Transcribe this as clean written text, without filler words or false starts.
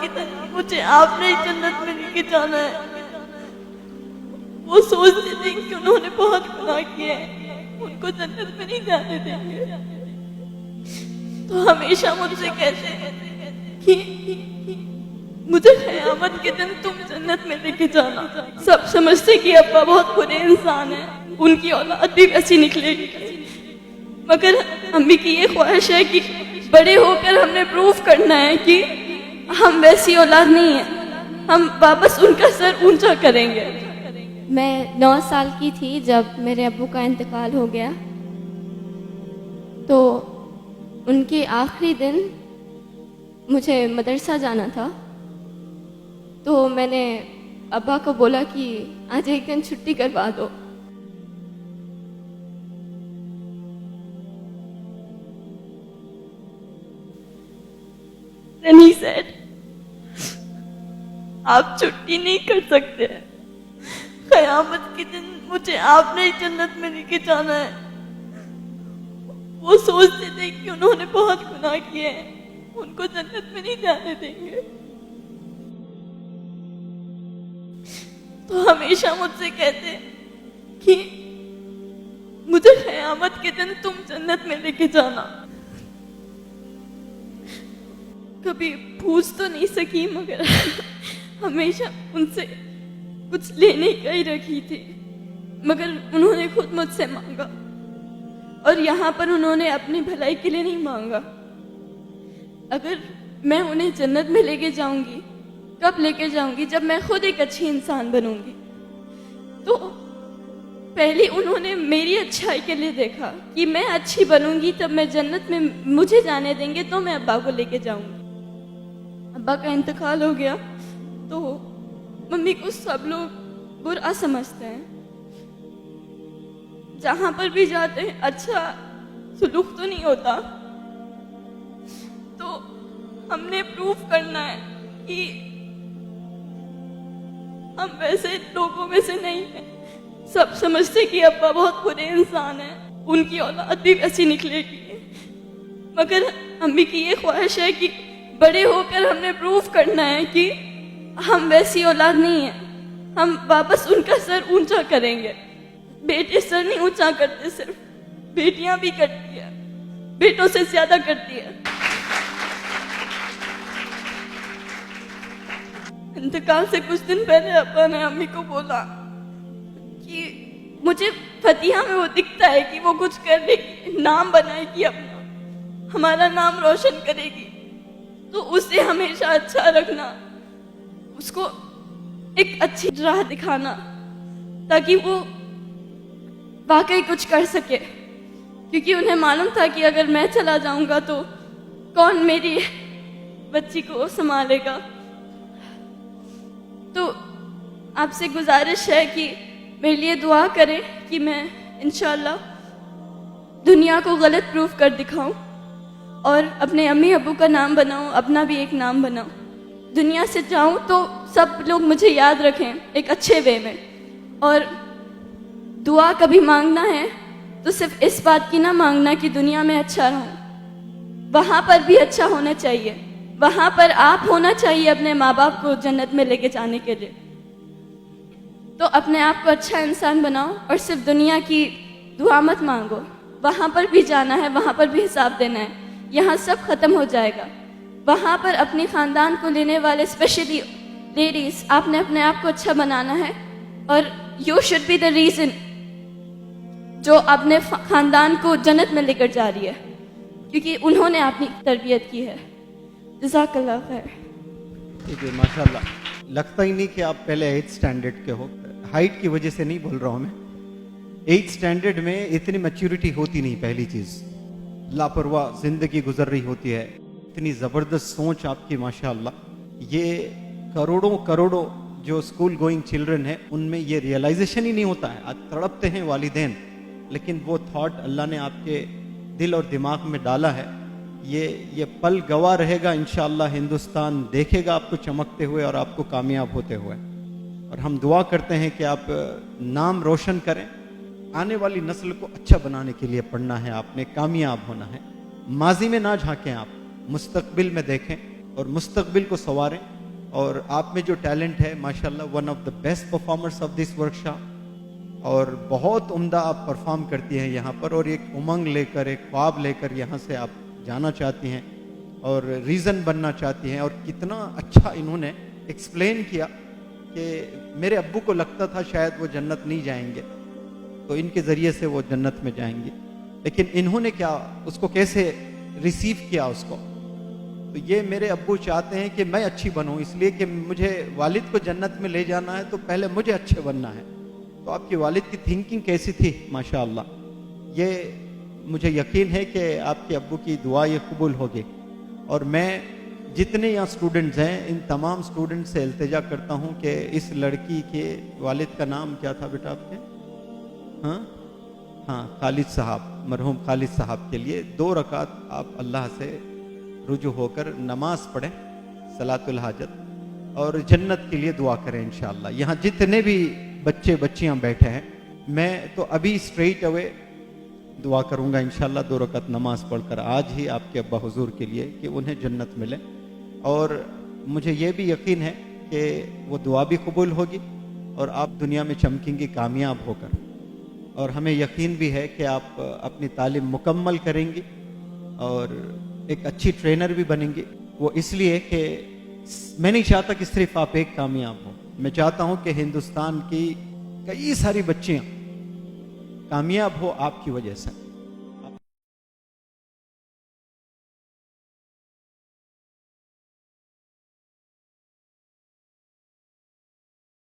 की तरह मुझे आपने जन्नत में लेके जाना है। वो सोचते थे कि उन्होंने बहुत गुनाह किए हैं, उनको जन्नत में नहीं जाने देंगे, तो हमेशा मुझसे कहते हैं कि मुझे क़यामत के दिन तुम जन्नत में लेके जाना। सब समझते कि अब्बा बहुत बुरे इंसान हैं, उनकी औलाद भी वैसी निकलेगी, मगर अम्मी की ये ख्वाहिश है कि बड़े होकर हमने प्रूफ करना है कि हम वैसी औलाद नहीं है, हम वापस उनका सर ऊंचा करेंगे। मैं 9 साल की थी जब मेरे अब्बू का इंतकाल हो गया। तो उनके आखिरी दिन मुझे मदरसा जाना था, तो मैंने अब्बा को बोला कि आज एक दिन छुट्टी करवा दो। Then he said, आप छुट्टी नहीं कर सकते, क़यामत के दिन मुझे आपने जन्नत में लेके जाना है। वो सोचते थे कि उन्होंने बहुत गुनाह किए हैं, उनको जन्नत में नहीं जाने देंगे, तो हमेशा मुझसे कहते कि मुझे क़यामत के दिन तुम जन्नत में लेके जाना। कभी पूछ तो नहीं सकी, मगर हमेशा उनसे कुछ लेने का ही रखी थी, मगर उन्होंने खुद मुझसे मांगा, और यहाँ पर उन्होंने अपनी भलाई के लिए नहीं मांगा। अगर मैं उन्हें जन्नत में लेके जाऊंगी, कब लेके जाऊंगी? जब मैं खुद एक अच्छी इंसान बनूंगी। तो पहले उन्होंने मेरी अच्छाई के लिए देखा कि मैं अच्छी बनूंगी, तब मैं जन्नत में मुझे जाने देंगे, तो मैं अब्बा को लेके जाऊंगी। अब्बा का इंतकाल हो गया तो मम्मी को सब लोग बुरा समझते हैं, जहां पर भी जाते हैं अच्छा सुलूक तो नहीं होता। तो हमने प्रूफ करना है कि हम वैसे लोगों में से नहीं हैं। सब समझते कि अब्बा बहुत बुरे इंसान हैं, उनकी औलाद भी वैसी निकलेगी, मगर अम्मी की ये ख्वाहिश है कि बड़े होकर हमने प्रूफ करना है कि हम वैसी औलाद नहीं है, हम वापस उनका सर ऊंचा करेंगे। बेटे सर नहीं ऊंचा करते, सिर्फ बेटियां भी करती है, बेटों से ज्यादा करती है। इंतकाल से कुछ दिन पहले अब्बा ने अम्मी को बोला कि मुझे फतिहा में वो दिखता है कि वो कुछ कर लेगी, नाम बनाएगी अपना, हमारा नाम रोशन करेगी, तो उसे हमेशा अच्छा रखना, उसको एक अच्छी राह दिखाना, ताकि वो वाकई कुछ कर सके। क्योंकि उन्हें मालूम था कि अगर मैं चला जाऊंगा तो कौन मेरी बच्ची को संभालेगा। तो आपसे गुजारिश है कि मेरे लिए दुआ करें कि मैं इंशाल्लाह दुनिया को गलत प्रूफ कर दिखाऊं और अपने अम्मी अब्बू का नाम बनाऊं, अपना भी एक नाम बनाऊं। दुनिया से जाऊं तो सब लोग मुझे याद रखें एक अच्छे वे में। और दुआ कभी मांगना है तो सिर्फ इस बात की ना मांगना कि दुनिया में अच्छा रहूं, वहां पर भी अच्छा होना चाहिए, वहां पर आप होना चाहिए अपने माँ बाप को जन्नत में लेके जाने के लिए। तो अपने आप को अच्छा इंसान बनाओ और सिर्फ दुनिया की दुआ मत मांगो, वहां पर भी जाना है, वहां पर भी हिसाब देना है। यहाँ सब खत्म हो जाएगा, वहां पर अपने खानदान को लेने वाले स्पेशली लेडीज, आपने अपने आप को अच्छा बनाना है और you should be the reason जो अपने खानदान को जन्नत में लेकर जा रही है, क्योंकि उन्होंने अपनी तरबियत की है। जज़ाकल्लाह खैर। ठीक है, माशाल्लाह। लगता ही नहीं कि आप पहले 8th स्टैंडर्ड के हो। हाइट की वजह से नहीं बोल रहा हूँ मैं, 8th स्टैंडर्ड में इतनी मैच्योरिटी होती नहीं। पहली चीज़, लापरवाह जिंदगी गुजर रही होती है, इतनी ज़बरदस्त सोच आपकी माशाल्लाह। ये करोड़ों करोड़ों जो स्कूल गोइंग चिल्ड्रन है उनमें ये रियलाइजेशन ही नहीं होता है। आज तड़पते हैं वालिदैन, लेकिन वो थॉट अल्लाह ने आपके दिल और दिमाग में डाला है। ये पल गवाह रहेगा इंशाअल्लाह, हिंदुस्तान देखेगा आपको चमकते हुए और आपको कामयाब होते हुए। और हम दुआ करते हैं कि आप नाम रोशन करें, आने वाली नस्ल को अच्छा बनाने के लिए पढ़ना है आपने, कामयाब होना है। माजी में ना झांकें आप, मुस्तकबिल में देखें और मुस्तकबिल को संवारें। और आप में जो टैलेंट है माशाल्लाह, one of the best performers of this workshop, और बहुत उम्दा आप परफॉर्म करती हैं यहाँ पर, और एक उमंग लेकर, एक ख्वाब लेकर यहाँ से आप जाना चाहती हैं और रीज़न बनना चाहती हैं। और कितना अच्छा इन्होंने एक्सप्लेन किया कि मेरे अब्बू को लगता था शायद वो जन्नत नहीं जाएंगे, तो इनके ज़रिए से वो जन्नत में जाएंगे, लेकिन इन्होंने क्या उसको कैसे रिसीव किया उसको। तो ये मेरे अब्बू चाहते हैं कि मैं अच्छी बनूं, इसलिए कि मुझे वालिद को जन्नत में ले जाना है तो पहले मुझे अच्छे बनना है। तो आपकी वालिद की थिंकिंग कैसी थी माशाअल्लाह, ये मुझे यकीन है कि आपके अब्बू की दुआ ये कबूल होगी। और मैं जितने यहाँ स्टूडेंट्स हैं, इन तमाम स्टूडेंट्स से इल्तिजा करता हूँ कि इस लड़की के वालिद का नाम क्या था बेटा आपके? हाँ, खालिद साहब, मरहूम खालिद साहब के लिए 2 रकात आप अल्लाह से रुजू होकर नमाज पढ़ें, सलातुल हाजत, और जन्नत के लिए दुआ करें इंशाअल्लाह। यहाँ जितने भी बच्चे बच्चियाँ बैठे हैं, मैं तो अभी स्ट्रेट अवे दुआ करूँगा इंशाअल्लाह 2 रकात नमाज पढ़कर आज ही आपके अब्बा हुजूर के लिए कि उन्हें जन्नत मिले। और मुझे ये भी यकीन है कि वो दुआ भी कबूल होगी और आप दुनिया में चमकेंगी कामयाब होकर। और हमें यकीन भी है कि आप अपनी तालीम मुकम्मल करेंगी और एक अच्छी ट्रेनर भी बनेंगी। वो इसलिए कि मैं नहीं चाहता कि सिर्फ आप एक कामयाब हो, मैं चाहता हूं कि हिंदुस्तान की कई सारी बच्चियां कामयाब हो आपकी वजह से।